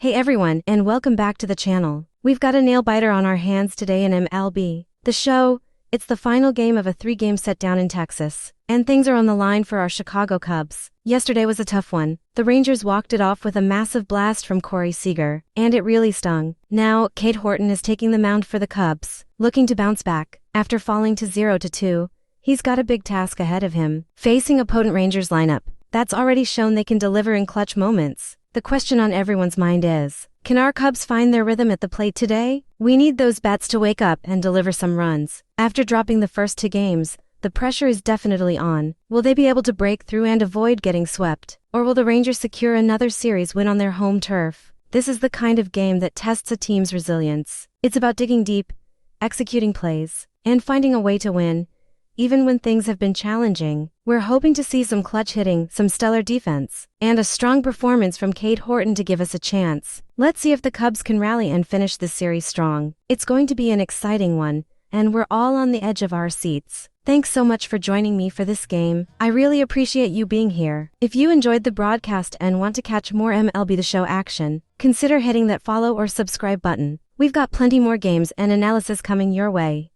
Hey everyone, and welcome back to the channel. We've got a nail-biter on our hands today in MLB. The show, it's the final game of a 3-game set down in Texas, and things are on the line for our Chicago Cubs. Yesterday was a tough one. The Rangers walked it off with a massive blast from Corey Seager, and it really stung. Now, Cade Horton is taking the mound for the Cubs, looking to bounce back. After falling to 0-2, he's got a big task ahead of him, facing a potent Rangers lineup that's already shown they can deliver in clutch moments. The question on everyone's mind is, can our Cubs find their rhythm at the plate today? We need those bats to wake up and deliver some runs. After dropping the first 2 games, the pressure is definitely on. Will they be able to break through and avoid getting swept? Or will the Rangers secure another series win on their home turf? This is the kind of game that tests a team's resilience. It's about digging deep, executing plays, and finding a way to win, even when things have been challenging. We're hoping to see some clutch hitting, some stellar defense, and a strong performance from Cade Horton to give us a chance. Let's see if the Cubs can rally and finish this series strong. It's going to be an exciting one, and we're all on the edge of our seats. Thanks so much for joining me for this game. I really appreciate you being here. If you enjoyed the broadcast and want to catch more MLB The Show action, consider hitting that follow or subscribe button. We've got plenty more games and analysis coming your way.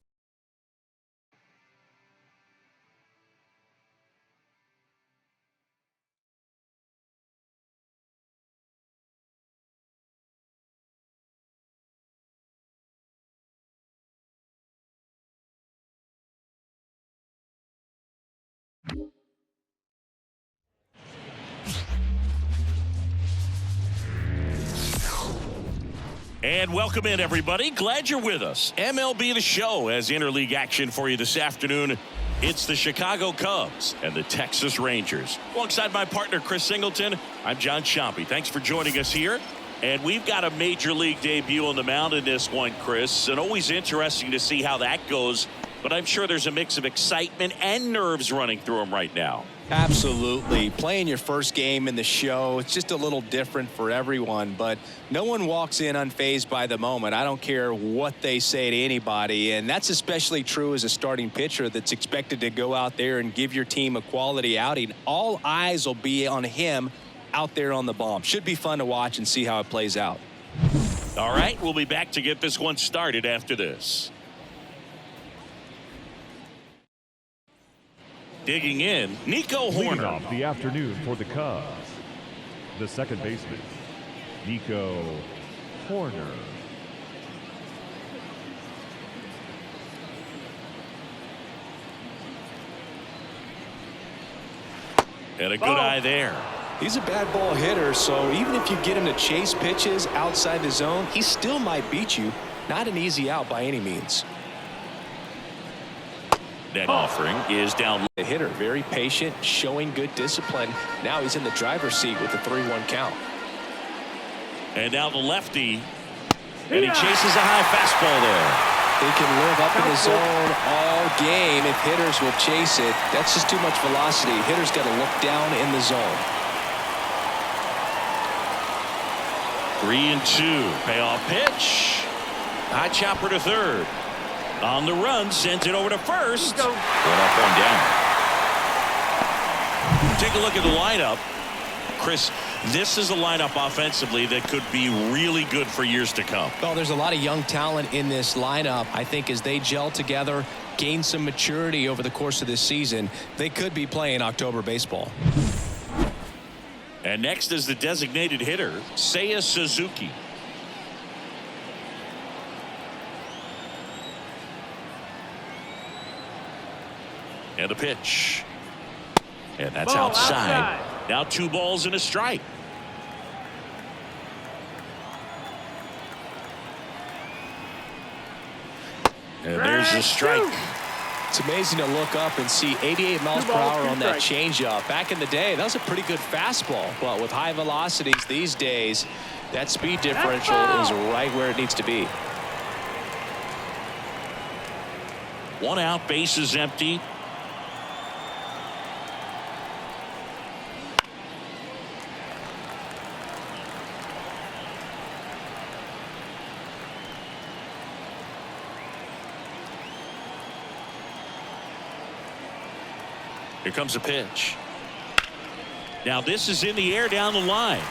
And welcome in, everybody. Glad you're with us. MLB The Show has interleague action for you this afternoon. It's the Chicago Cubs and the Texas Rangers. Alongside my partner, Chris Singleton, I'm John Sciampi. Thanks for joining us here. And we've got a major league debut on the mound in this one, Chris. And always interesting to see how that goes. But I'm sure there's a mix of excitement and nerves running through him right now. Absolutely. Playing your first game in the show, it's just a little different for everyone, but no one walks in unfazed by the moment. I don't care what they say to anybody, and that's especially true as a starting pitcher that's expected to go out there and give your team a quality outing. All eyes will be on him out there on the bomb. Should be fun to watch and see how it plays out. All right, we'll be back to get this one started after this. Digging in, Nico Horner. Leading off the afternoon for the Cubs, the second baseman, Nico Horner. And a good eye there. He's a bad ball hitter, so even if you get him to chase pitches outside the zone, he still might beat you. Not an easy out by any means. That offering is down. The hitter, very patient, showing good discipline. Now he's in the driver's seat with the 3-1 count. And now the lefty. And he chases a high fastball there. They can live up in the zone all game if hitters will chase it. That's just too much velocity. Hitters got to look down in the zone. 3-2. Payoff pitch. High chopper to third. On the run, sends it over to first. One up, one down. Take a look at the lineup. Chris, this is a lineup offensively that could be really good for years to come. Well, there's a lot of young talent in this lineup. I think as they gel together, gain some maturity over the course of this season, they could be playing October baseball. And next is the designated hitter, Seiya Suzuki. And a pitch. And that's outside. Now 2 balls and a strike. And there's the strike. It's amazing to look up and see 88 miles per hour on that changeup. Back in the day, that was a pretty good fastball. But with high velocities these days, that speed differential is right where it needs to be. 1 out, bases empty. Here comes a pitch. Now this is in the air down the line.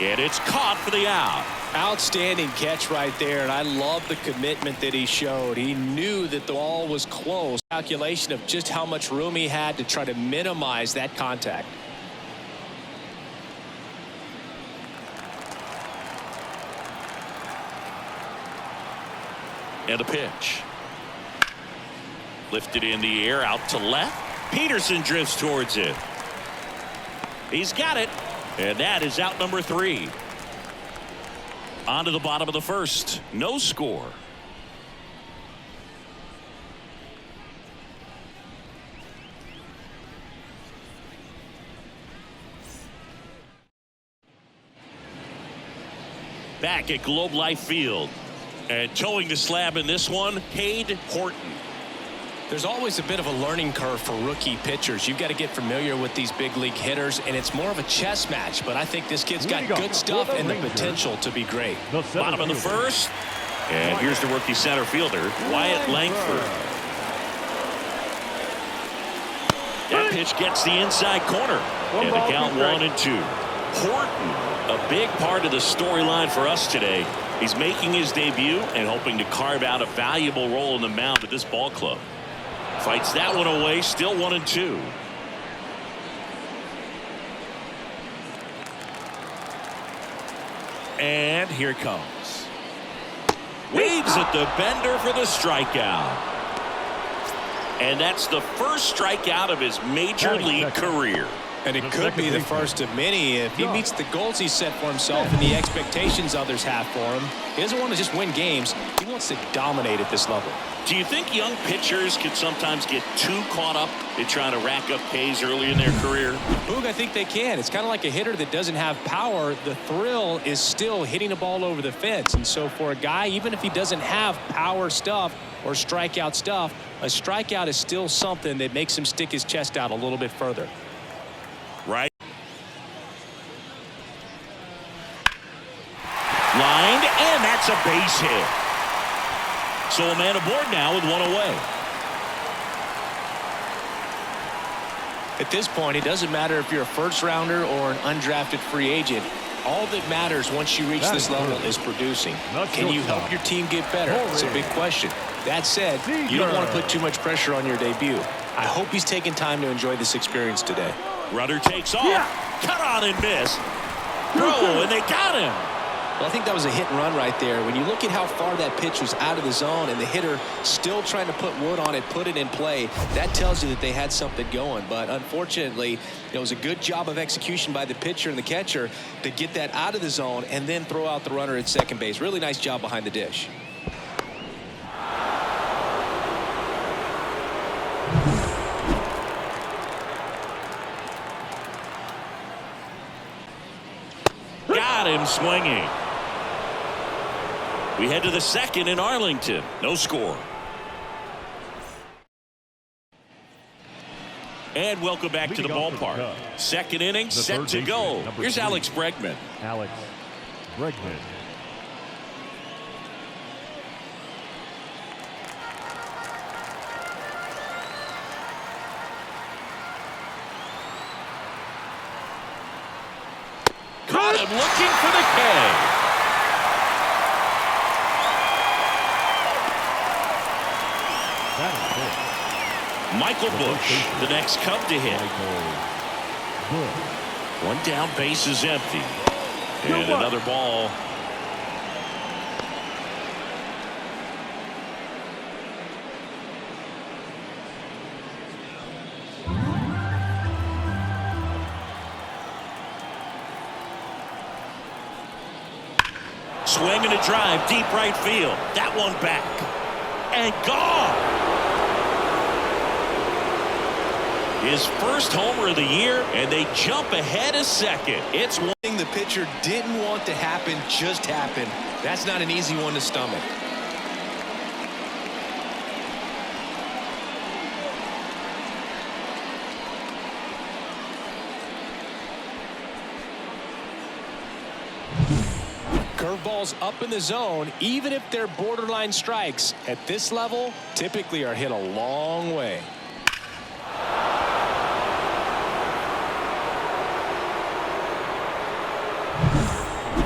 And it's caught for the out. Outstanding catch right there, and I love the commitment that he showed. He knew that the ball was close. Calculation of just how much room he had to try to minimize that contact. And a pitch. Lifted in the air out to left. Peterson drifts towards it. He's got it. And that is out number 3. On to the bottom of the first. No score. Back at Globe Life Field. And towing the slab in this one, Cade Horton. There's always a bit of a learning curve for rookie pitchers. You've got to get familiar with these big league hitters, and it's more of a chess match. But I think this kid's got good stuff and the potential to be great. Bottom of the first. And here's the rookie center fielder, Wyatt Langford. That pitch gets the inside corner. And the count 1-2. Horton, a big part of the storyline for us today. He's making his debut and hoping to carve out a valuable role in the mound with this ball club. Fights that one away, still 1-2. And here it comes. Waves at the bender for the strikeout. And that's the first strikeout of his major league career. And it could be the first of many if he meets the goals he set for himself and the expectations others have for him. He doesn't want to just win games. He wants to dominate at this level. Do you think young pitchers can sometimes get too caught up in trying to rack up Ks early in their career? Boog, I think they can. It's kind of like a hitter that doesn't have power. The thrill is still hitting a ball over the fence. And so for a guy, even if he doesn't have power stuff or strikeout stuff, a strikeout is still something that makes him stick his chest out a little bit further. Right. Lined, and that's a base hit. So a man aboard now with one away. At this point, it doesn't matter if you're a first rounder or an undrafted free agent. All that matters once you reach this level is producing. Can you help your team get better? It's a big question. That said, you don't want to put too much pressure on your debut. I hope he's taking time to enjoy this experience today. Runner takes off. Cut on and miss. Throw, and they got him. Well, I think that was a hit and run right there. When you look at how far that pitch was out of the zone and the hitter still trying to put wood on it, put it in play, that tells you that they had something going. But unfortunately, it was a good job of execution by the pitcher and the catcher to get that out of the zone and then throw out the runner at second base. Really nice job behind the dish. Got him swinging. We head to the second in Arlington. No score. And welcome back to the ballpark. Second inning set to go. Here's Alex Bregman. Alex Bregman. Caught him looking for the K. Michael Bush, the next Cub to hit. One down, base is empty. And another ball. Swing and a drive, deep right field. That one back. And gone. His first homer of the year, and they jump ahead a second. It's one thing the pitcher didn't want to happen just happened. That's not an easy one to stomach. Curveballs up in the zone, even if they're borderline strikes, at this level, typically are hit a long way.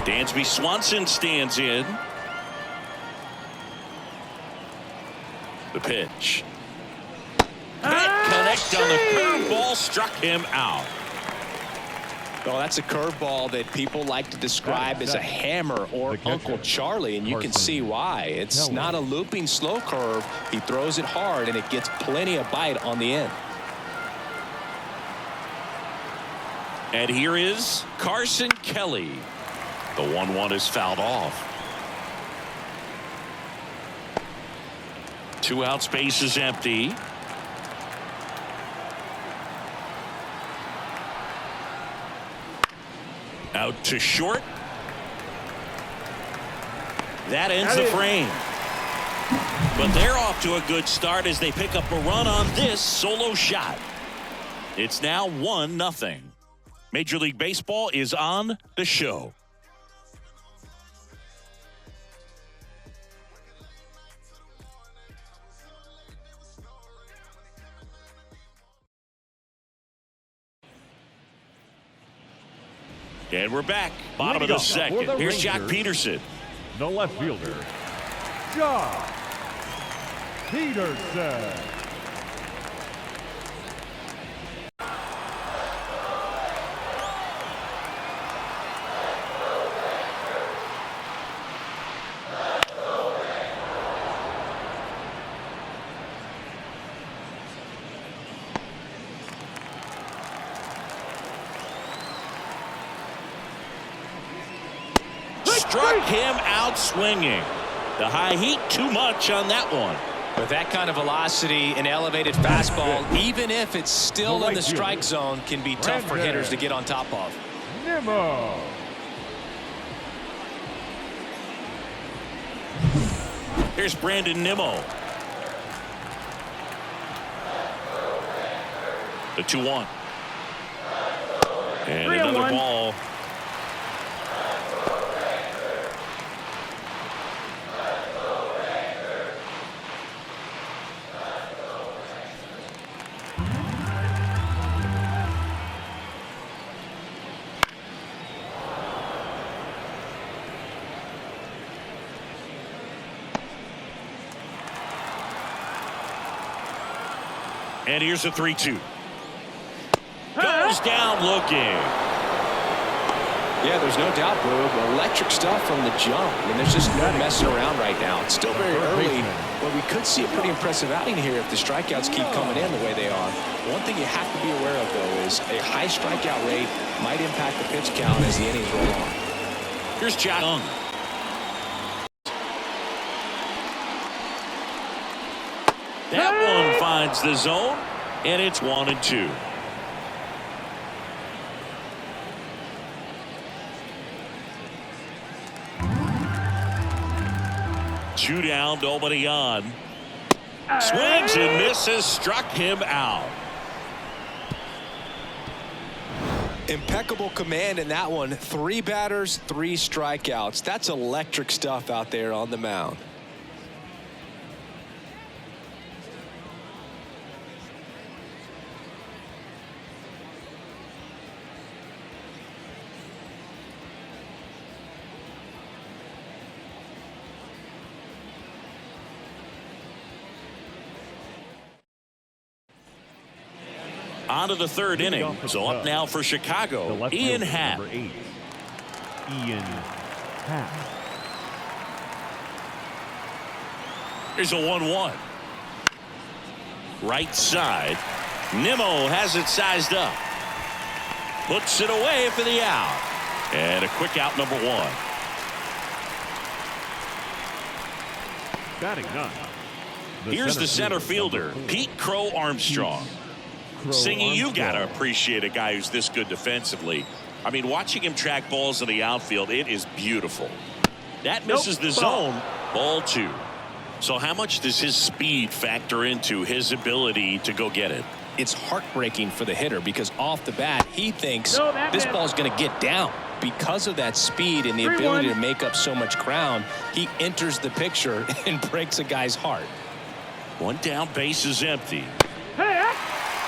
Dansby Swanson stands in. The pitch. Can't connect on the curveball, struck him out. Well, that's a curveball that people like to describe as a hammer or Uncle Charlie, and you can see why. It's not a looping slow curve. He throws it hard, and it gets plenty of bite on the end. And here is Carson Kelly. The 1-1 is fouled off. 2 outs, base is empty. Out to short. That ends the frame. But they're off to a good start as they pick up a run on this solo shot. It's now 1-0. Major League Baseball is on the show. And we're back. Bottom of the second. Here's Jack Peterson. The left fielder, Jack Peterson. Struck him out swinging. The high heat too much on that one. With that kind of velocity, an elevated fastball, even if it's still in the strike zone, can be tough for hitters to get on top of. Nimmo. Here's Brandon Nimmo. The 2-1. And another ball. And here's a 3-2. Goes down looking. Yeah, there's no doubt, Boo. Electric stuff from the jump. I mean, there's just no messing around right now. It's still very early, but we could see a pretty impressive outing here if the strikeouts keep coming in the way they are. One thing you have to be aware of, though, is a high strikeout rate might impact the pitch count as the innings roll on. Here's Jack Young. That one finds the zone, and it's 1-2. Two down, nobody on. Swings and misses, struck him out. Impeccable command in that one. 3 batters, 3 strikeouts. That's electric stuff out there on the mound. On to the third inning. So up now for Chicago, Ian Happ. Number 8, Ian Happ. Here's a 1-1. Right side. Nimmo has it sized up. Puts it away for the out. And a quick out, number 1. Batting 9. Here's the center fielder, Pete Crow Armstrong. Singy, you got to appreciate a guy who's this good defensively. I mean, watching him track balls in the outfield, it is beautiful. That misses the zone. Ball 2. So how much does his speed factor into his ability to go get it? It's heartbreaking for the hitter because off the bat, he thinks this ball is going to get down. Because of that speed and the ability to make up so much ground, he enters the picture and breaks a guy's heart. One down, base is empty.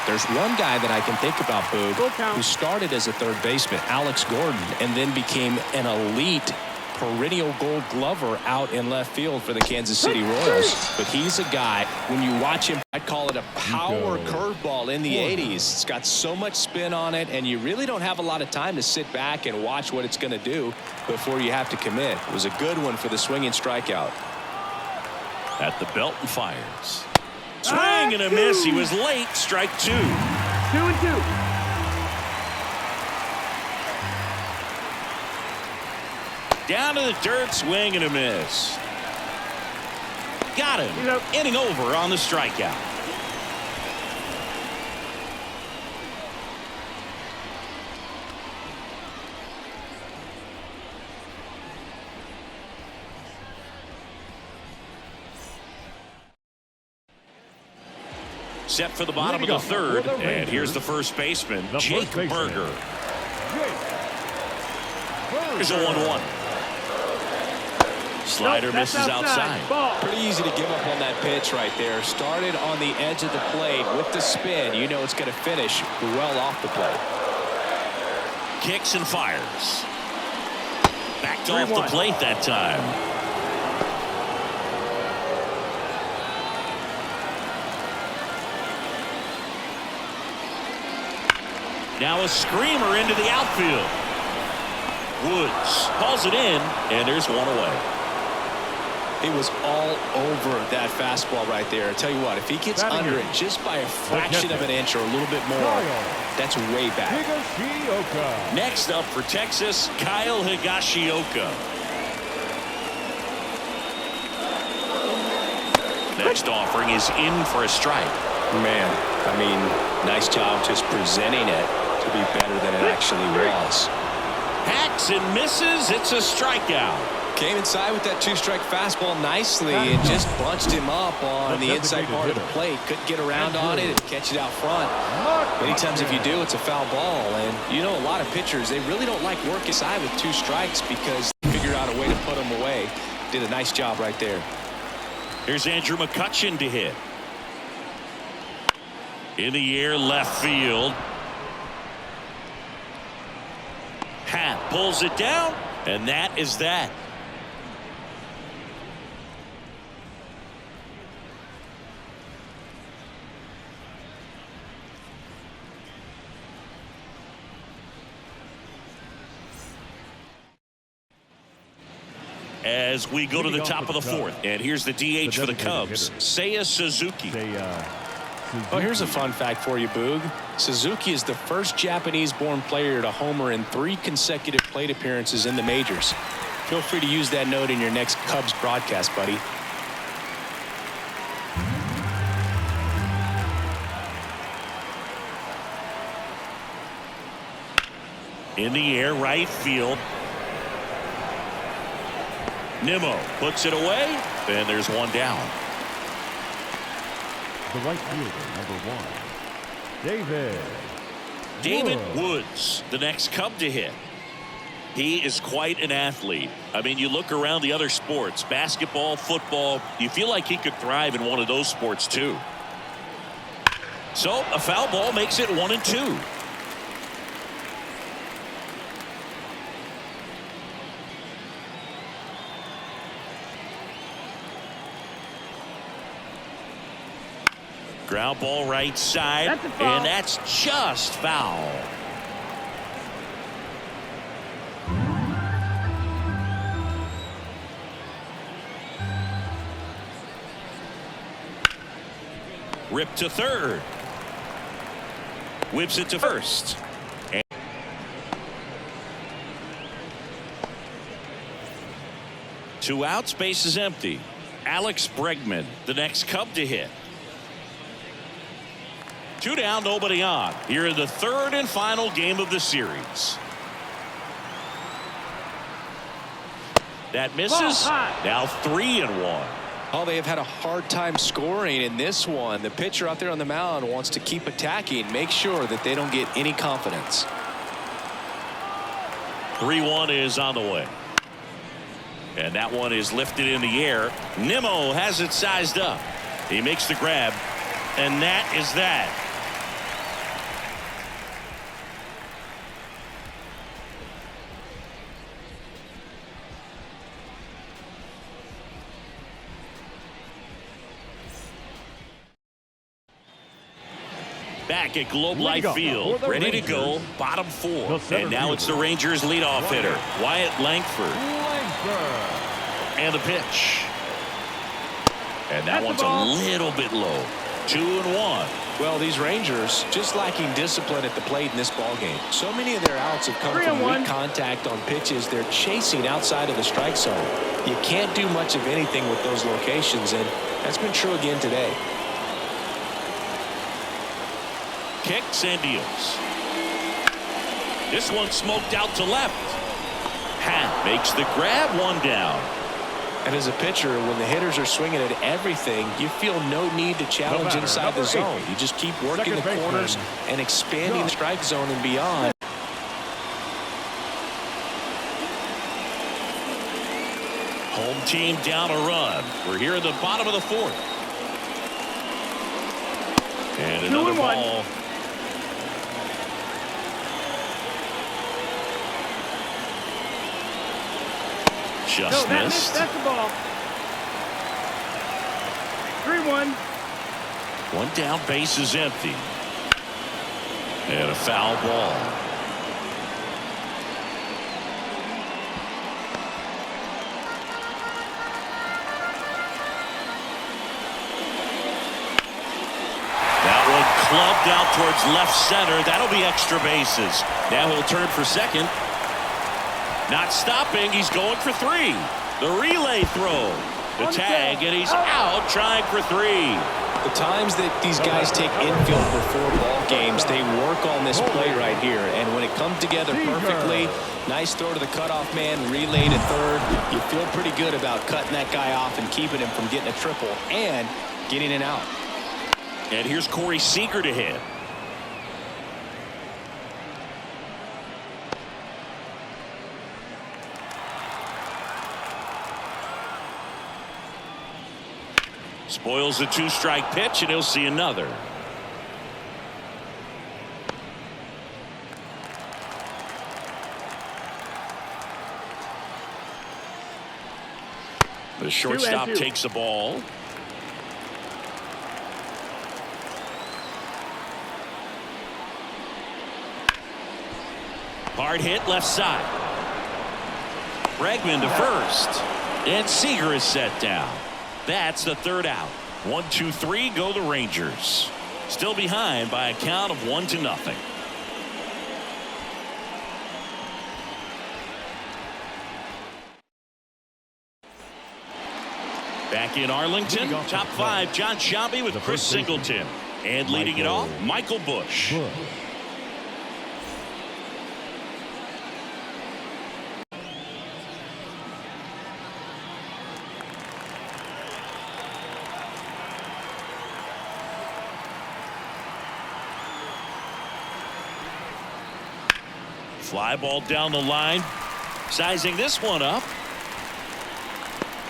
There's one guy that I can think about, Boog, who started as a third baseman, Alex Gordon, and then became an elite perennial Gold Glover out in left field for the Kansas City Royals. But he's a guy, when you watch him, I'd call it a power curveball in the 80s. It's got so much spin on it, and you really don't have a lot of time to sit back and watch what it's going to do before you have to commit. It was a good one for the swinging strikeout. At the belt and fires. Swing and a miss. He was late. Strike 2. 2-2. Down to the dirt, swing and a miss. Got him. Inning over on the strikeout. Set for the bottom of the third, and here's the first baseman, Jake Burger. Here's a 1-1. Slider misses outside. Pretty easy to give up on that pitch right there. Started on the edge of the plate with the spin. You know it's going to finish well off the plate. Kicks and fires. Backed off the plate that time. Now a screamer into the outfield. Woods hauls it in, and there's one away. He was all over that fastball right there. I tell you what, if he gets under it just by a fraction of an inch or a little bit more, that's way back. Next up for Texas, Kyle Higashioka. Next offering is in for a strike. Man, I mean, nice job just presenting it to be better than it actually was. Hacks and misses. It's a strikeout. Came inside with that two-strike fastball nicely and just bunched him up on the inside part of the plate. Couldn't get around on it and catch it out front. Many times if you do, it's a foul ball. And you know, a lot of pitchers, they really don't like working inside with 2 strikes because they figure out a way to put them away. Did a nice job right there. Here's Andrew McCutchen to hit. In the air, left field. Happ pulls it down, and that is that. As we go to the top of the fourth, and here's the DH for the Cubs, Seiya Suzuki. Oh, here's a fun fact for you, Boog. Suzuki is the first Japanese-born player to homer in 3 consecutive plate appearances in the majors. Feel free to use that note in your next Cubs broadcast, buddy. In the air, right field. Nimmo puts it away, and there's one down. The right fielder, number 1, David Woods, the next Cub to hit. He is quite an athlete. I mean, you look around the other sports, basketball, football, you feel like he could thrive in one of those sports too. So a foul ball makes it 1-2. Ground ball right side, and that's just foul. Ripped to third. Whips it to first. And 2 outs, base is empty. Alex Bregman, the next Cub to hit. 2 down, nobody on. Here in the third and final game of the series. That misses. Now 3-1. Oh, they have had a hard time scoring in this one. The pitcher out there on the mound wants to keep attacking, make sure that they don't get any confidence. 3-1 is on the way. And that one is lifted in the air. Nimmo has it sized up. He makes the grab, and that is that. Back at Globe Life Field, ready to go, bottom 4. And now it's the Rangers leadoff hitter, Wyatt Langford. And the pitch. And that one's a little bit low. 2-1. Well, these Rangers just lacking discipline at the plate in this ballgame. So many of their outs have come from weak contact on pitches they're chasing outside of the strike zone. You can't do much of anything with those locations, and that's been true again today. Kicks and deals. This one smoked out to left. Hat makes the grab, one down. And as a pitcher, when the hitters are swinging at everything, you feel no need to challenge inside the zone. You just keep working the corners and expanding the strike zone and beyond. Home team down a run. We're here in the bottom of the 4th. And another ball. Just missed. That's the ball. 3-1. One down, base is empty. And a foul ball. That one clubbed out towards left center. That'll be extra bases. Now he'll turn for second. Not stopping. He's going for 3. The relay throw. The tag, and he's out trying for 3. The times that these guys take infield before ball games, they work on this play right here. And when it comes together perfectly, nice throw to the cutoff man, relay to third. You feel pretty good about cutting that guy off and keeping him from getting a triple and getting an out. And here's Corey Seager to hit. Spoils the 2-strike pitch, and he'll see another. The shortstop takes the ball. Hard hit left side. Bregman to first. And Seager is set down. That's the 3rd out. 1, 2, 3 go the Rangers. Still behind by a count of 1-0. Back in Arlington, top 5, John Sciambi with Chris Singleton. And leading it off, Michael Busch. Fly ball down the line. Sizing this one up.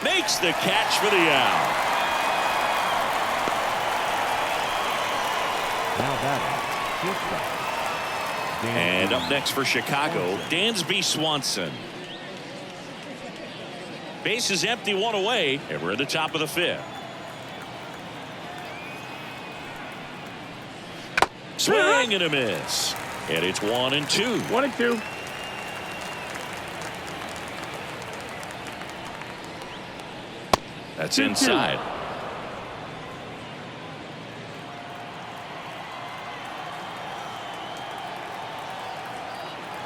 Makes the catch for the out. And up next for Chicago, Dansby Swanson. Base is empty, 1 away, and we're at the top of the 5th. Swing and a miss. And it's 1-2. 1-2. That's inside.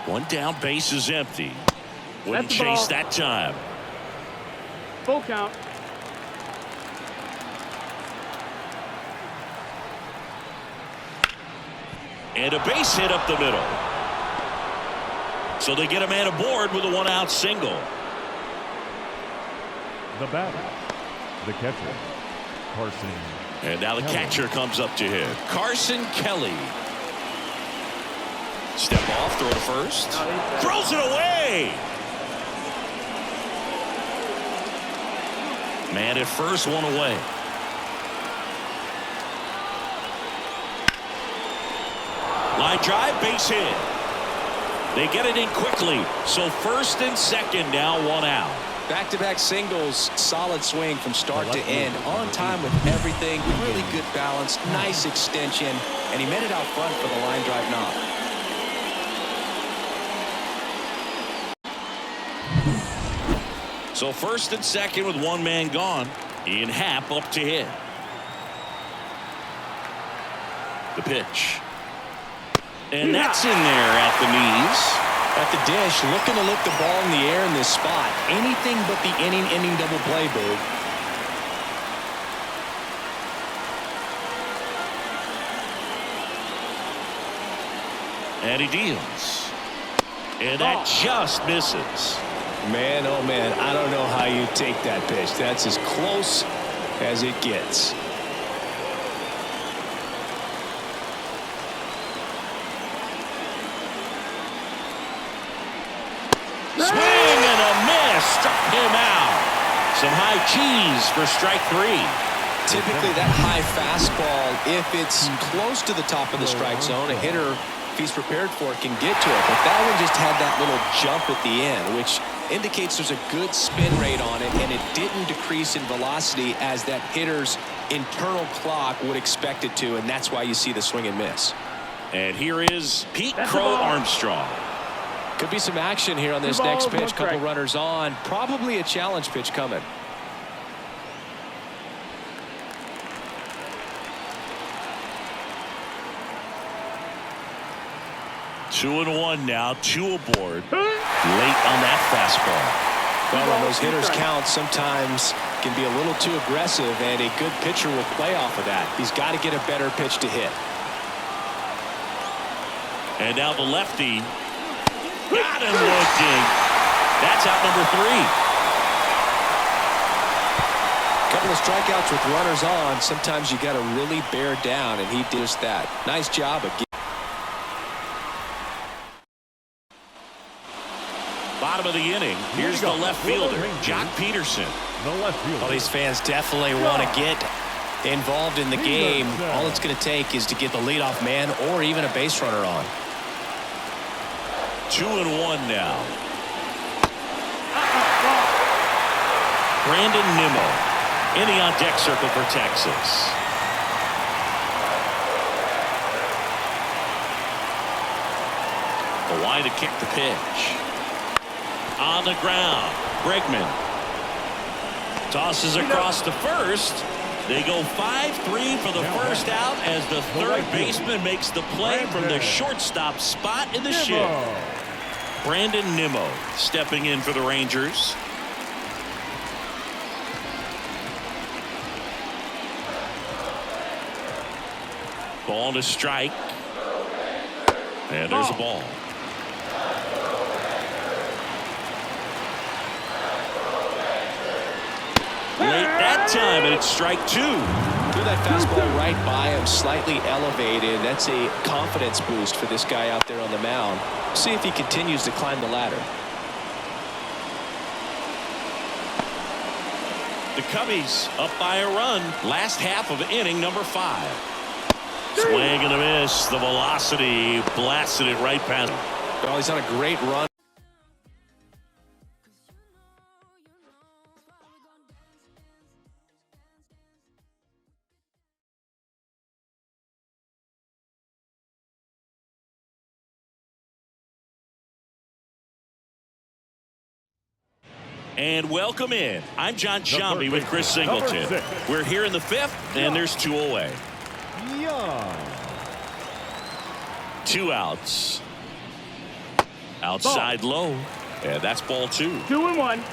One down, base is empty. Wouldn't chase that time. Full count. And a base hit up the middle. So they get a man aboard with a 1-out single. The batter, the catcher, Carson. And now the catcher comes up to hit. Carson Kelly. Step off, throw to first. Throws it away. Man at first, 1 away. Line drive, base hit. They get it in quickly. So first and second now, 1 out. Back-to-back singles, solid swing from start to end, on time with everything, really good balance, nice extension, and he met it out front for the line drive knock. So first and second with one man gone. Ian Happ up to hit. The pitch. And that's in there at the knees. At the dish, looking to lift the ball in the air in this spot. Anything but the inning double play, Boog. And he deals. And that just misses. Man, oh man, I don't know how you take that pitch. That's as close as it gets. Swing and a miss. Struck him out. Some high cheese for strike three. Typically that high fastball, if it's close to the top of the strike zone, a hitter, if he's prepared for it, can get to it. But that one just had that little jump at the end, which indicates there's a good spin rate on it, and it didn't decrease in velocity as that hitter's internal clock would expect it to, and that's why you see the swing and miss. And here is Pete Crow Armstrong. Could be some action here on this next pitch. Couple runners on. Probably a challenge pitch coming. Two and one now. Two aboard. Late on that fastball. Well, when those hitters count, sometimes can be a little too aggressive, and a good pitcher will play off of that. He's got to get a better pitch to hit. And now the lefty. Got him looking. That's out number three. Couple of strikeouts with runners on. Sometimes you got to really bear down, and he did that. Nice job again. Bottom of the inning. Here's the left fielder, Jock Peterson. Well, these fans definitely want to get involved in the game. All it's going to take is to get the leadoff man or even a base runner on. 2-1 now. Brandon Nimmo in the on-deck circle for Texas. The line to kick the pitch. On the ground, Bregman tosses across to first. They go 5-3 for the first out as the third baseman makes the play from the shortstop spot in the shift. Brandon Nimmo stepping in for the Rangers. Ball to strike. And there's a ball. Late that time, and it's strike two. Threw that fastball right by him, slightly elevated. That's a confidence boost for this guy out there on the mound. See if he continues to climb the ladder. The Cubbies up by a run. Last half of inning number 5. Swing and a miss. The velocity blasted it right past him. Well, he's on a great run. And welcome in. I'm John Shambi with Chris Singleton. We're here in the 5th, and there's 2 away. 2 outs. Outside low. And that's ball 2. 2-1.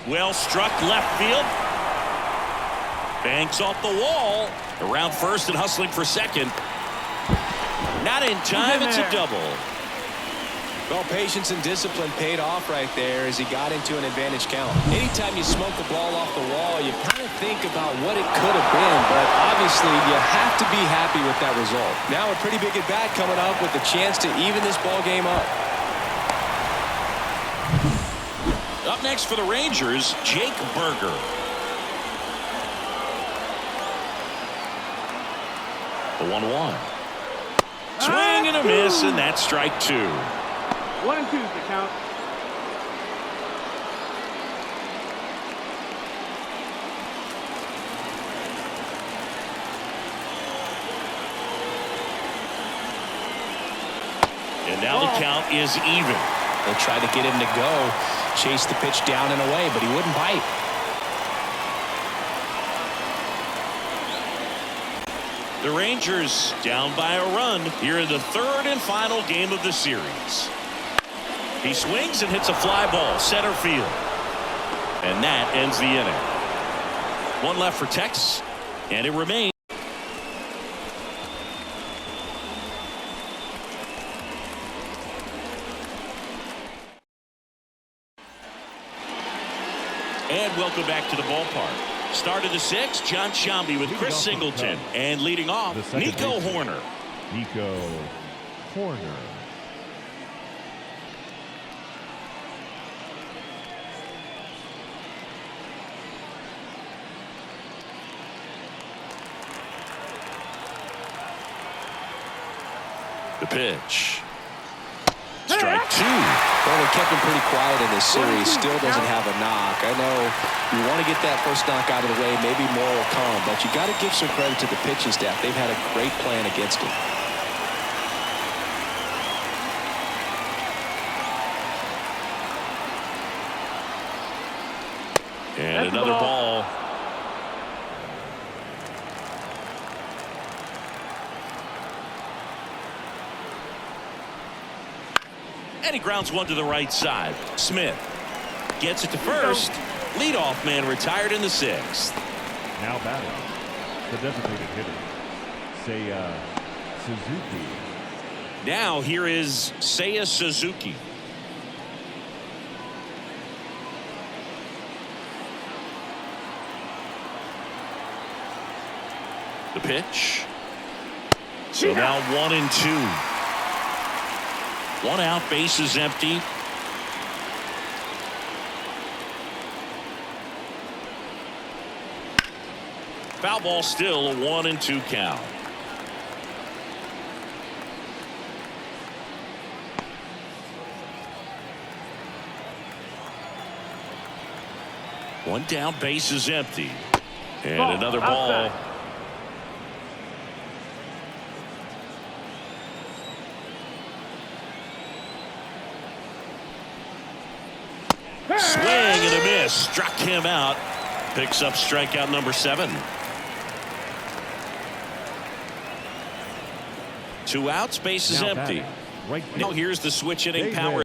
Well struck left field. Banks off the wall. Around first and hustling for second. Not in time. It's a double. Well, patience and discipline paid off right there as he got into an advantage count. Anytime you smoke the ball off the wall, you kind of think about what it could have been, but obviously you have to be happy with that result. Now a pretty big at-bat coming up with the chance to even this ball game up. Up next for the Rangers, Jake Berger. The 1-1. Swing and a miss, and that's strike 2. 1-2 is the count. And now the count is even. They tried to get him to go, chase the pitch down and away, but he wouldn't bite. The Rangers down by a run here in the third and final game of the series. He swings and hits a fly ball center field. And that ends the inning. One left for Tex, and it remains. And welcome back to the ballpark. Start of the sixth, John Sciambi with Chris Singleton. And leading off, Nico Horner. Nico Horner. The pitch. Strike two. Well, they kept him pretty quiet in this series. Still doesn't have a knock. I know you want to get that first knock out of the way. Maybe more will come, but you got to give some credit to the pitching staff. They've had a great plan against him. And another ball. And he grounds one to the right side. Smith gets it to first. Leadoff man retired in the sixth. Now batting, the designated hitter, Seiya Suzuki. Now here is Seiya Suzuki. The pitch. So now 1-2. One out, bases empty. Foul ball, still a 1-2 count. One down, bases empty. And another ball. Swing and a miss. Struck him out. Picks up strikeout number 7. 2 outs, bases empty. Now here's the switch inning power.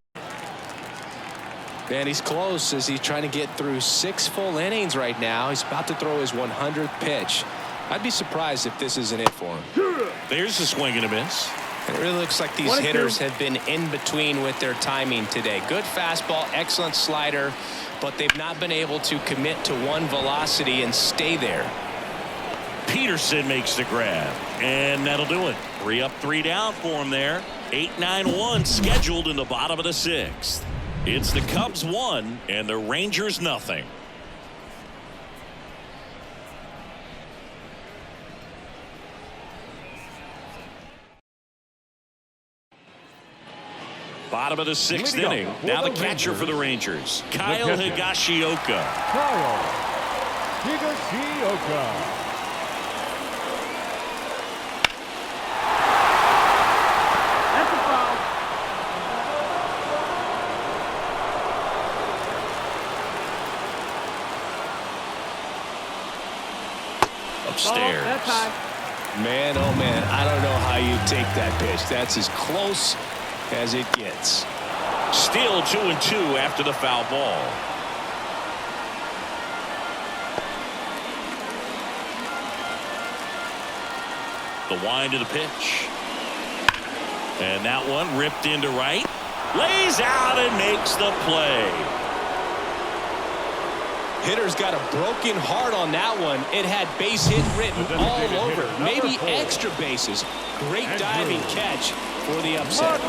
And he's close as he's trying to get through 6 full innings right now. He's about to throw his 100th pitch. I'd be surprised if this isn't it for him. There's the swing and a miss. It really looks like these hitters have been in between with their timing today. Good fastball, excellent slider, but they've not been able to commit to one velocity and stay there. Peterson makes the grab, and that'll do it. 3 up, 3 down for him there. 8-9-1 scheduled in the bottom of the 6th. It's the Cubs 1 and the Rangers nothing. Bottom of the 6th inning. Now the catcher for the Rangers, Kyle Higashioka. Kyle Higashioka. That's a foul. Upstairs. That's high. Man, oh man, I don't know how you take that pitch. That's as close as it gets. Still 2-2 after the foul ball. The wind of the pitch. And that one ripped into right. Lays out and makes the play. Hitter's got a broken heart on that one. It had base hit written all over. Maybe extra bases. Great diving catch for the upset.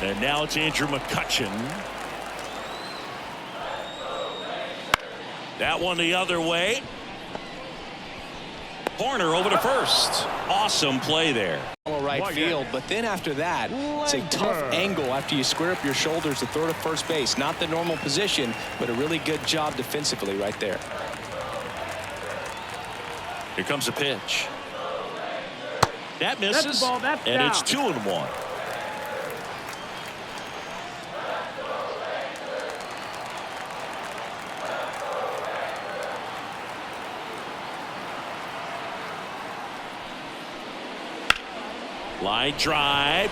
And now it's Andrew McCutchen. That one the other way. Corner over to first. Awesome play there. Right field, but then after that, it's a tough angle after you square up your shoulders to throw to first base. Not the normal position, but a really good job defensively right there. Here comes a pitch. That That's misses, the ball. That's and down. it's 2-1. Line drive,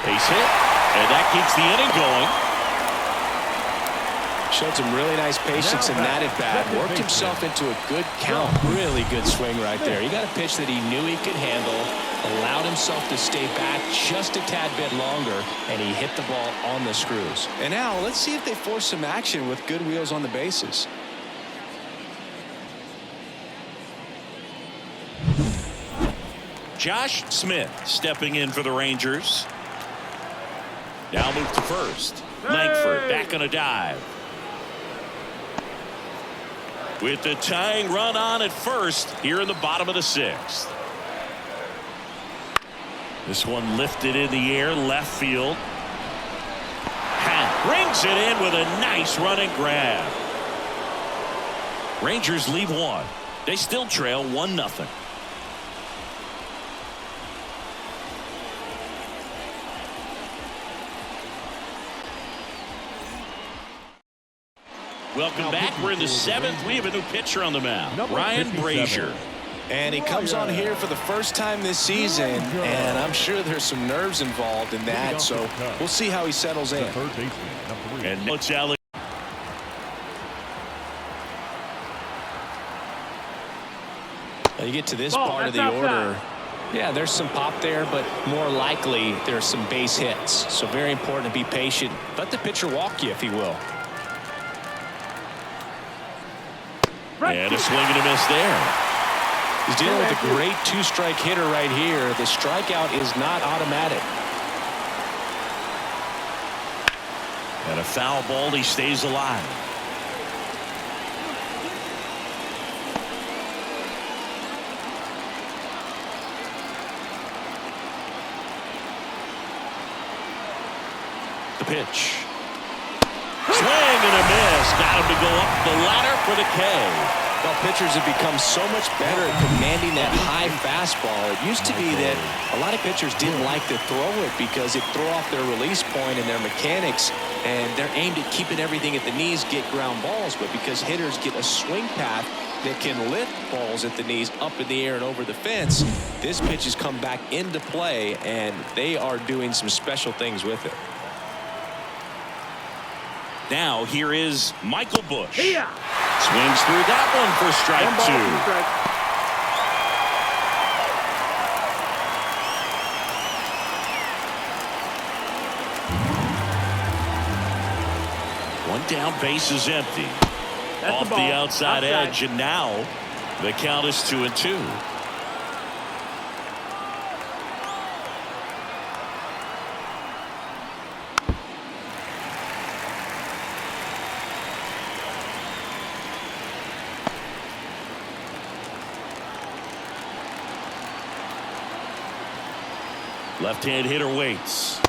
base hit, and that keeps the inning going. Showed some really nice patience in that at bat. Worked himself into a good count. Really good swing right there. He got a pitch that he knew he could handle, allowed himself to stay back just a tad bit longer, and he hit the ball on the screws. And now let's see if they force some action with good wheels on the bases. Josh Smith stepping in for the Rangers. Now move to first. Langford back on a dive. With the tying run on at first here in the bottom of the 6th. This one lifted in the air, left field. Pat brings it in with a nice running grab. Rangers leave one. They still trail 1-0. Welcome back. We're in the 7th. We have a new pitcher on the mound, Ryan Brazier. And he comes on here for the first time this season, and I'm sure there's some nerves involved in that, so we'll see how he settles in. Third baseman, number 3. And it's Alex. You get to this part of the order. Yeah, there's some pop there, but more likely there's some base hits. So very important to be patient. Let the pitcher walk you if he will. And a swing and a miss there. He's dealing with a great 2-strike hitter right here. The strikeout is not automatic. And a foul ball. He stays alive. The pitch. Swing and a miss. Got him to go up the ladder for the K. Well, pitchers have become so much better at commanding that high fastball. It used to be that a lot of pitchers didn't like to throw it because it threw off their release point and their mechanics, and they're aimed at keeping everything at the knees, get ground balls. But because hitters get a swing path that can lift balls at the knees up in the air and over the fence, this pitch has come back into play, and they are doing some special things with it. Now here is Michael Bush. Yeah. Swings through that one for strike 2. One down, base is empty. That's Off the outside edge, and now the count is 2-2. Left-hand hitter waits.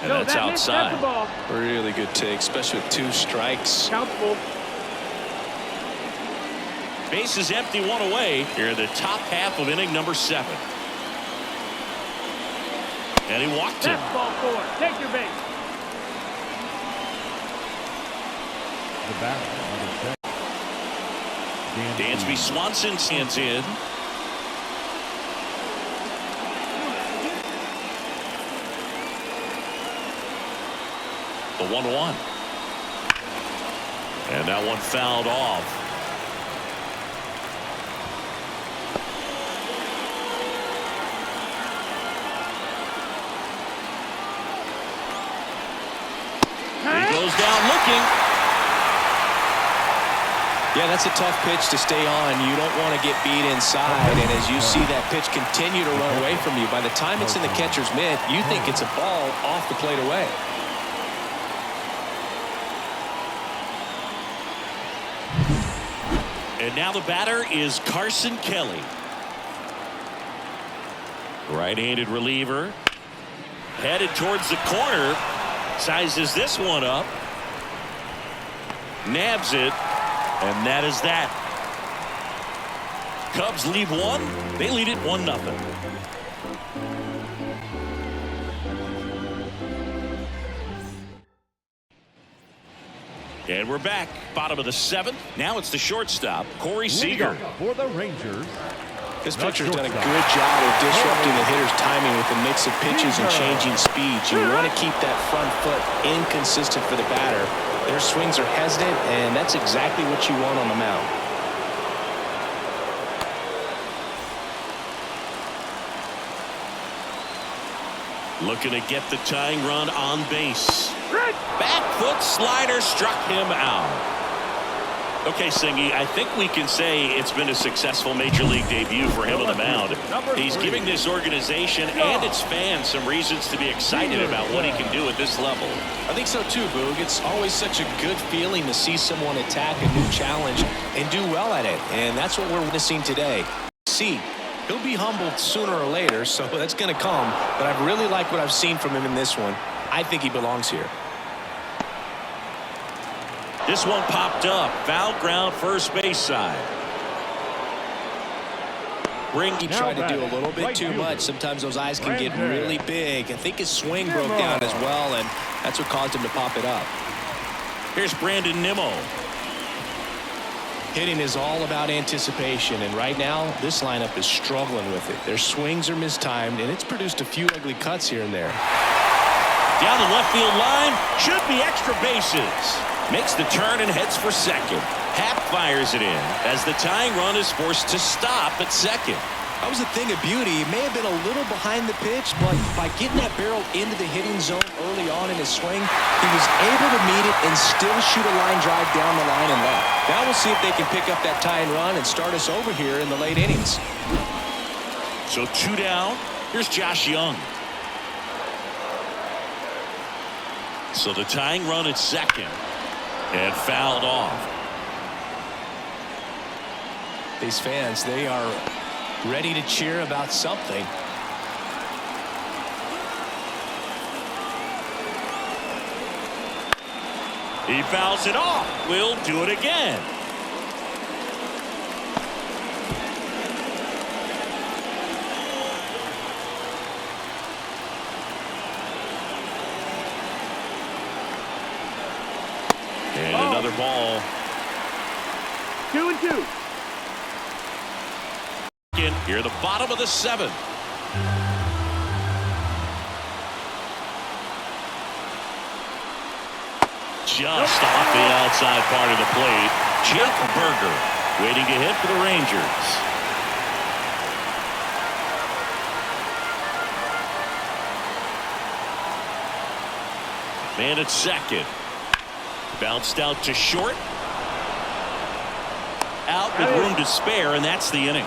And that's outside. Really good take, especially with 2 strikes. Count's full. Base is empty, 1 away here in the top half of inning number 7. And he walked him. That's ball 4. Take your base. The batter, number 10. Dansby Swanson stands in. The 1-1. And that one fouled off. He goes down looking. Yeah, that's a tough pitch to stay on. You don't want to get beat inside, and as you see that pitch continue to run away from you, by the time it's in the catcher's mitt, you think it's a ball off the plate away. And now the batter is Carson Kelly. Right-handed reliever. Headed towards the corner. Sizes this one up. Nabs it. And that is that. Cubs lead one. They lead it 1-0. And we're back. Bottom of the 7th. Now it's the shortstop, Corey Seager. For the Rangers. This pitcher's done a good job of disrupting the hitter's timing with a mix of pitches and changing speeds. You want to keep that front foot inconsistent for the batter. Their swings are hesitant, and that's exactly what you want on the mound. Looking to get the tying run on base. Back foot slider struck him out. Okay, Singy, I think we can say it's been a successful Major League debut for him on the mound. He's giving this organization and its fans some reasons to be excited about what he can do at this level. I think so too, Boog. It's always such a good feeling to see someone attack a new challenge and do well at it. And that's what we're witnessing today. He'll be humbled sooner or later, so that's going to come. But I really like what I've seen from him in this one. I think he belongs here. This one popped up. Foul ground, first base side. He tried to do a little bit too much. Sometimes those eyes can get really big. I think his swing broke down as well, and that's what caused him to pop it up. Here's Brandon Nimmo. Hitting is all about anticipation, and right now this lineup is struggling with it. Their swings are mistimed, and it's produced a few ugly cuts here and there. Down the left field line. Should be extra bases. Makes the turn and heads for second. Happ fires it in as the tying run is forced to stop at second. That was a thing of beauty. He may have been a little behind the pitch, but by getting that barrel into the hitting zone early on in his swing, he was able to meet it and still shoot a line drive down the line and left. Now we'll see if they can pick up that tying run and start us over here in the late innings. So 2 down. Here's Josh Young. So the tying run at second. And fouled off. These fans, they are ready to cheer about something. He fouls it off. We'll do it again. And another ball. 2-2. Here at the bottom of the 7th. Just off the outside part of the plate. Jeff Berger waiting to hit for the Rangers. Man at second. Bounced out to short. Out with room to spare, and that's the inning.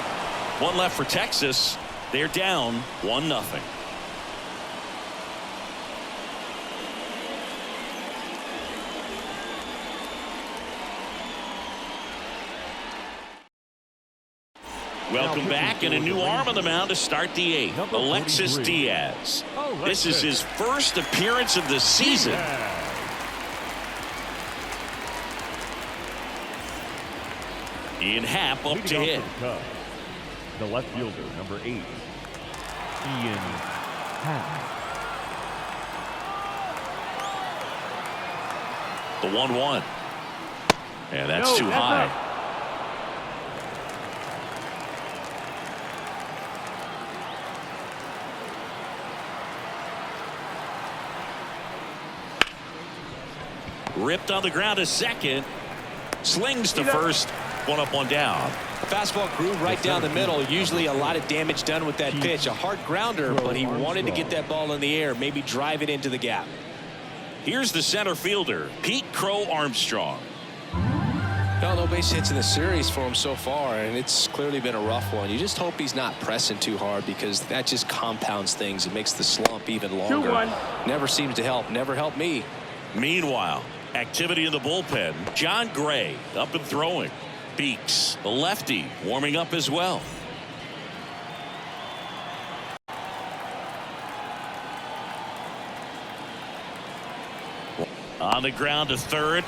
One left for Texas. They're down 1-0. Welcome back, and a new arm on the mound to start the 8th. Alexis Diaz. This is his first appearance of the season. Ian Happ up to hit. The left fielder, number 8, Ian Happ. The 1-1. And that's too high. Ripped on the ground to second. Slings to first. One up, one down. A fastball groove right down the middle. Usually a lot of damage done with that pitch. A hard grounder, but he wanted to get that ball in the air, maybe drive it into the gap. Here's the center fielder, Pete Crow Armstrong. No base hits in the series for him so far, and it's clearly been a rough one. You just hope he's not pressing too hard, because that just compounds things. It makes the slump even longer. 2-1. Never seems to help. Never helped me. Meanwhile, activity in the bullpen. John Gray up and throwing. Beeks, the lefty, warming up as well. On the ground to third.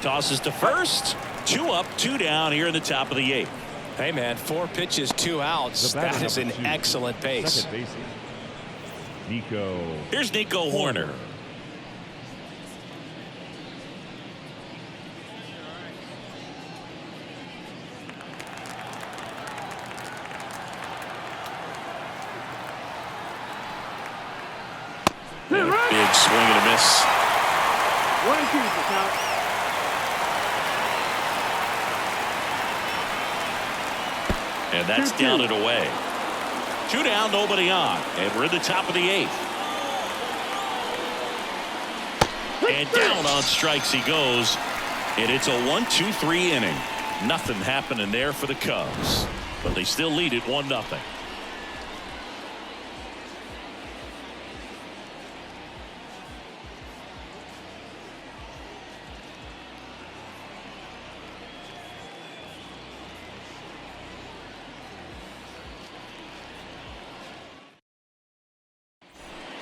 Tosses to first. 2 up, 2 down here in the top of the 8th. Hey, man, 4 pitches, 2 outs. That is an excellent pace. Second baseman, Nico. Here's Nico Horner. Big swing and a miss. 1-2 for count. And that's down and away. 2 down, nobody on. And we're in the top of the 8th. And down on strikes he goes. And it's a 1-2-3 inning. Nothing happening there for the Cubs. But they still lead it 1-0.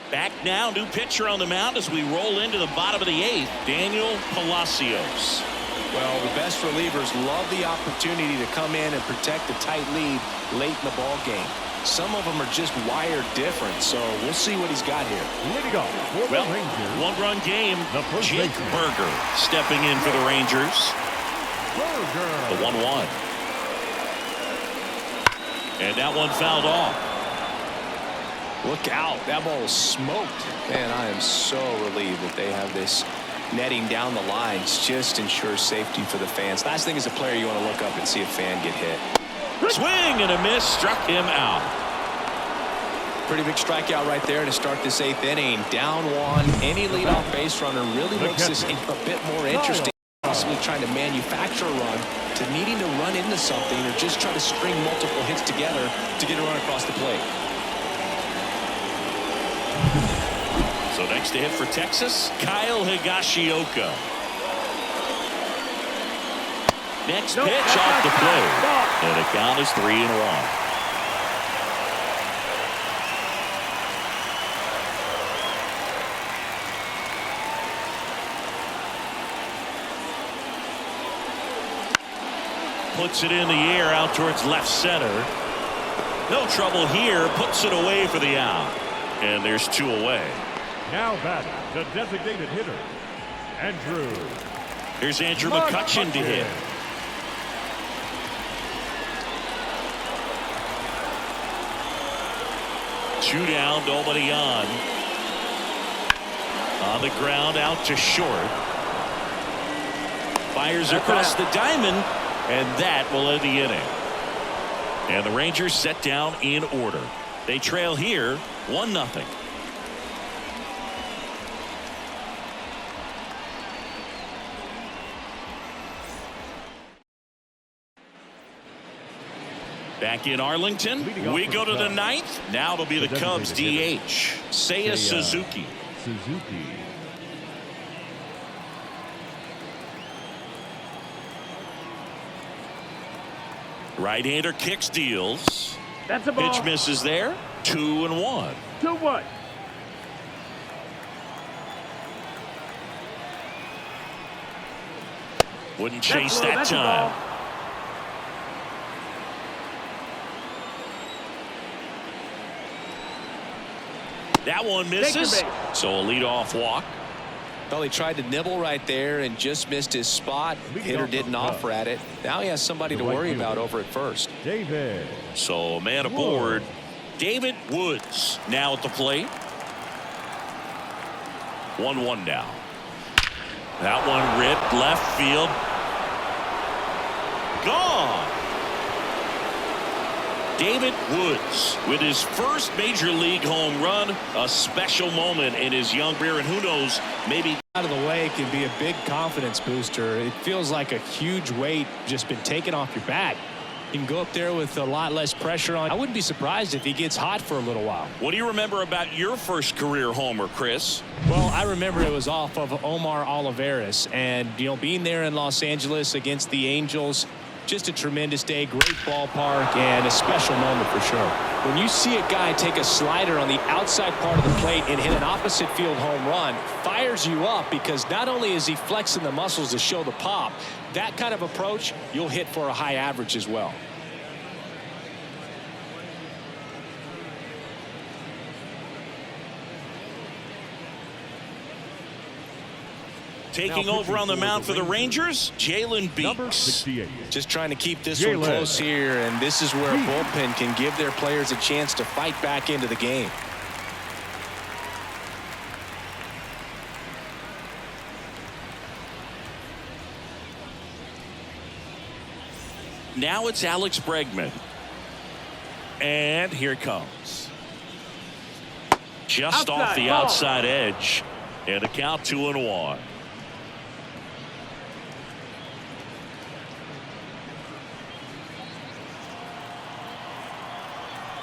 Back now, new pitcher on the mound as we roll into the bottom of the 8th, Daniel Palacios. Well, the best relievers love the opportunity to come in and protect a tight lead late in the ball game. Some of them are just wired different, so we'll see what he's got here. Leading off for the Rangers. 1-run game. The first Jake baseman. Berger stepping in for the Rangers. The 1-1. And that one fouled off. Look out. That ball was smoked. Man, I am so relieved that they have this netting down the lines. Just ensures safety for the fans. Last thing as a player, you want to look up and see a fan get hit. Swing and a miss, struck him out. Pretty big strikeout right there to start this 8th inning. Down 1. Any leadoff base runner really makes this a bit more interesting. Possibly trying to manufacture a run to needing to run into something or just try to string multiple hits together to get a run across the plate. So next to hit for Texas, Kyle Higashioka. Next pitch off the plate. And the count is 3-1. Puts it in the air out towards left center. No trouble here. Puts it away for the out. And there's 2 away. Now batting, the designated hitter, Andrew. Here's Andrew McCutchen to hit. Two down, nobody on. On the ground, out to short. Fires across the diamond, and that will end the inning. And the Rangers set down in order. They trail here 1-0. Back in Arlington, we go to the 9th. Now it'll be the Cubs DH, Seiya Suzuki. Right-hander kicks, deals. That's a ball. Pitch misses there. 2-1. 2-1. Wouldn't chase that time. That one misses. So a leadoff walk. Well, he tried to nibble right there and just missed his spot. Hitter didn't offer at it. Now he has somebody to worry about over at first. David. So a man aboard. David Woods now at the plate. 1-1 now. That one ripped left field. Gone. David Woods with his first major league home run. A special moment in his young career, and who knows, maybe Out of the way can be a big confidence booster. It feels like a huge weight just been taken off your back. You can go up there with a lot less pressure on. I wouldn't be surprised if he gets hot for a little while. What do you remember about your first career homer, Chris? Well, I remember it was off of Omar Oliveras, and being there in Los Angeles against the Angels, Just a tremendous day, great ballpark, and a special moment for sure. When you see a guy take a slider on the outside part of the plate and hit an opposite field home run, fires you up because not only is he flexing the muscles to show the pop, that kind of approach, you'll hit for a high average as well. Taking over on the mound for the Rangers, Jalen Beeks. Just trying to keep this one close here, and this is where a bullpen can give their players a chance to fight back into the game. Now it's Alex Bregman. And here it comes. Just off the outside edge. And a count 2-1.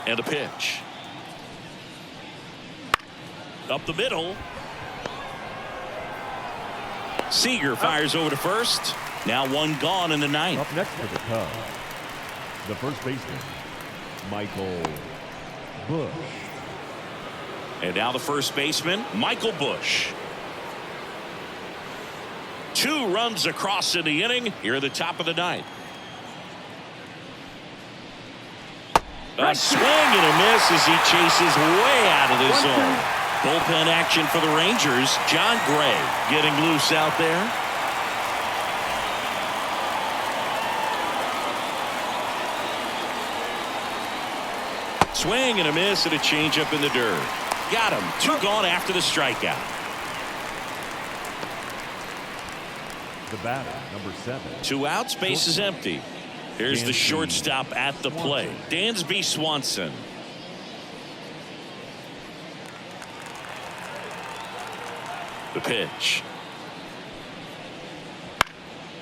And a pitch. Up the middle. Seager fires over to first. Now one gone in the ninth. Up next for the Cubs, the first baseman, Michael Busch. And now the first baseman, Michael Busch. 2 runs across in the inning here at the top of the ninth. A swing and a miss as he chases way out of the zone. Bullpen action for the Rangers. John Gray getting loose out there. Swing and a miss and a changeup in the dirt. Got him. 2 gone after the strikeout. The batter, number 7. 2 outs, base is empty. Here's the shortstop at the plate, Dansby Swanson. The pitch.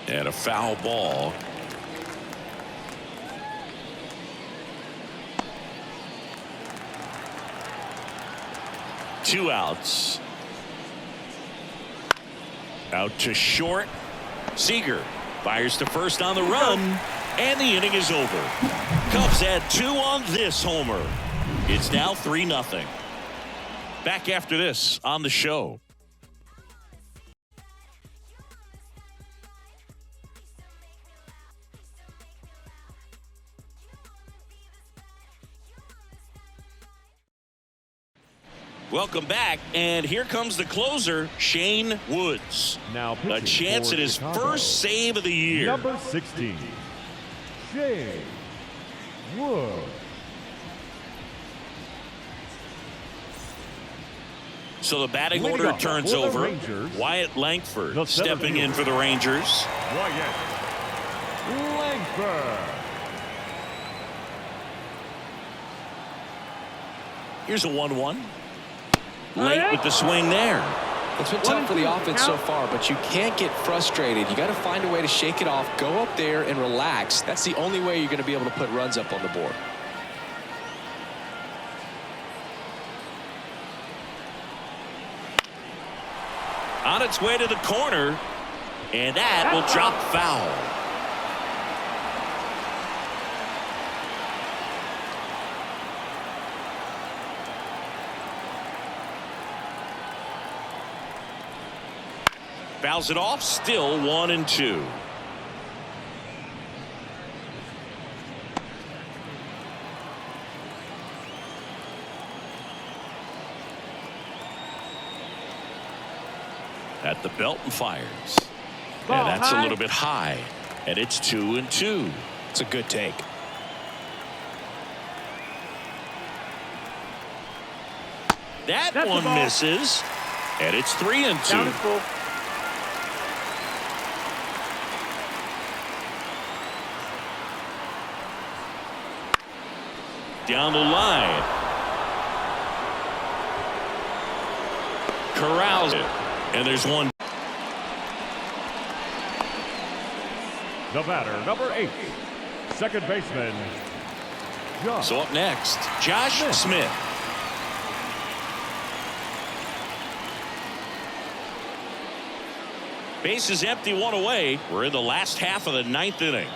And a foul ball. Two outs. Out to short. Seager fires to first on the run, and the inning is over. Cubs had 2 on this homer. It's now 3-0. Back after this on the show. Welcome back, and here comes the closer, Shane Woods. Now a chance at his first save of the year. Number 16, Shane Woods. So the batting order turns over. Rangers, Wyatt Langford stepping in for the Rangers. Wyatt Langford. Here's a 1-1. Late with the swing there. It's been tough for the offense so far, but you can't get frustrated. You got to find a way to shake it off, go up there and relax. That's the only way you're going to be able to put runs up on the board. On its way to the corner, and that will drop foul. Fouls it off, still 1-2. At the belt and fires. And that's a little bit high. And it's 2-2. It's a good take. That one misses. And it's 3-2. Down the line. Corrals it. And there's one. The batter, number 8, second baseman, Josh. So up next, Josh Smith. Base is empty, 1 away. We're in the last half of the 9th inning.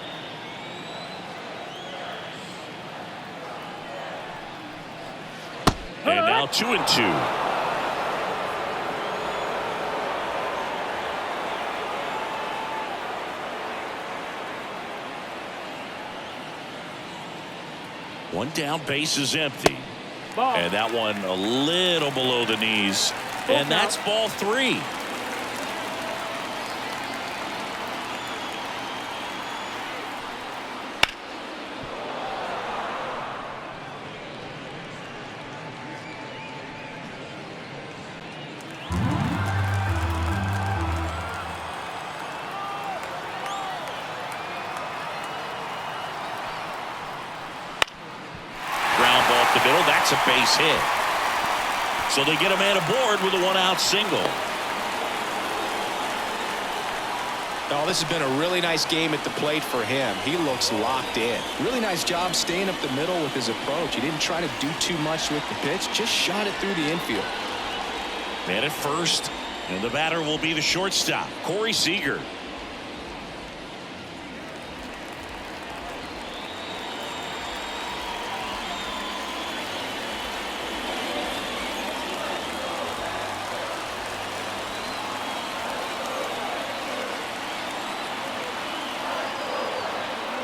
And now 2-2. One down, base is empty. Ball. And that one a little below the knees. And that's ball 3. The middle, that's a base hit. So they get a man aboard with a 1-out single. Oh, this has been a really nice game at the plate for him. He looks locked in. Really nice job staying up the middle with his approach. He didn't try to do too much with the pitch, just shot it through the infield. Man at first, and the batter will be the shortstop, Corey Seager.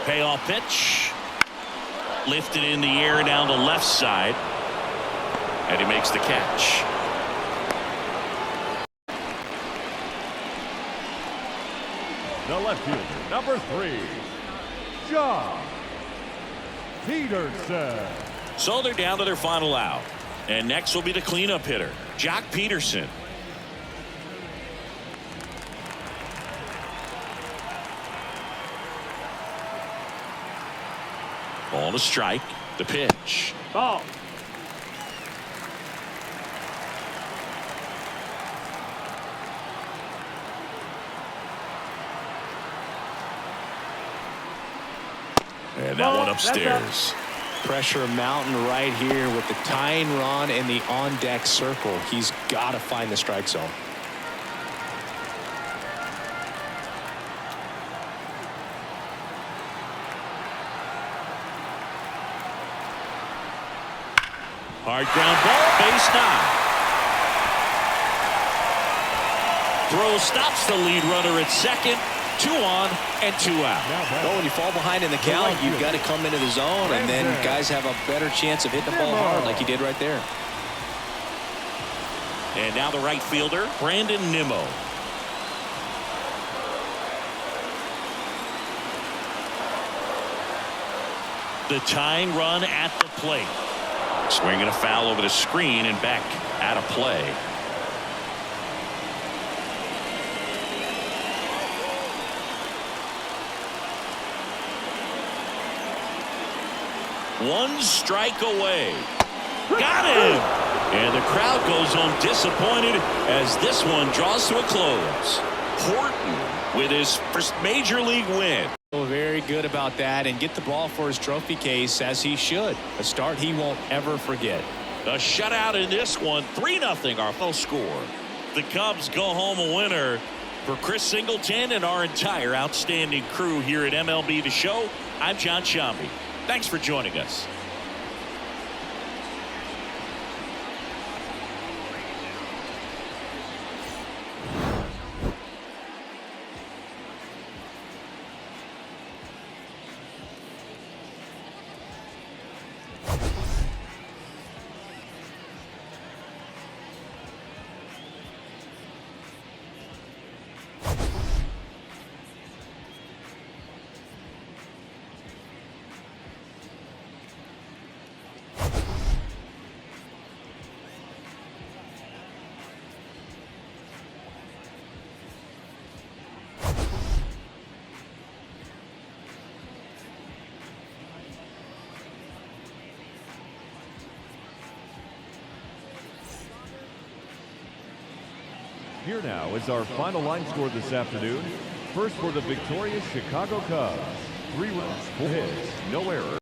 Payoff pitch. Lifted in the air down the left side. And he makes the catch. The left fielder, number 3, John Peterson. So they're down to their final out. And next will be the cleanup hitter, Jock Peterson. Ball to strike. The pitch. Ball. And that one upstairs. Pressure mountain right here with the tying run in the on-deck circle. He's got to find the strike zone. Hard ground ball, base knock. Throw stops the lead runner at second. 2 on and 2 out. Well, when you fall behind in the count, you've got to come into the zone, and then guys have a better chance of hitting the ball hard like he did right there. And now the right fielder, Brandon Nimmo. The tying run at the plate. Swinging a foul over the screen and back out of play. One strike away. Got him! And the crowd goes home disappointed as this one draws to a close. Horton with his first major league win. Very good about that, and get the ball for his trophy case as he should. A start he won't ever forget. A shutout in this one. 3-0 our full score. The Cubs go home a winner. For Chris Singleton and our entire outstanding crew here at MLB The Show, I'm John Shambi. Thanks for joining us. Here now is our final line score this afternoon. First for the victorious Chicago Cubs. 3 runs, 4 hits, no errors.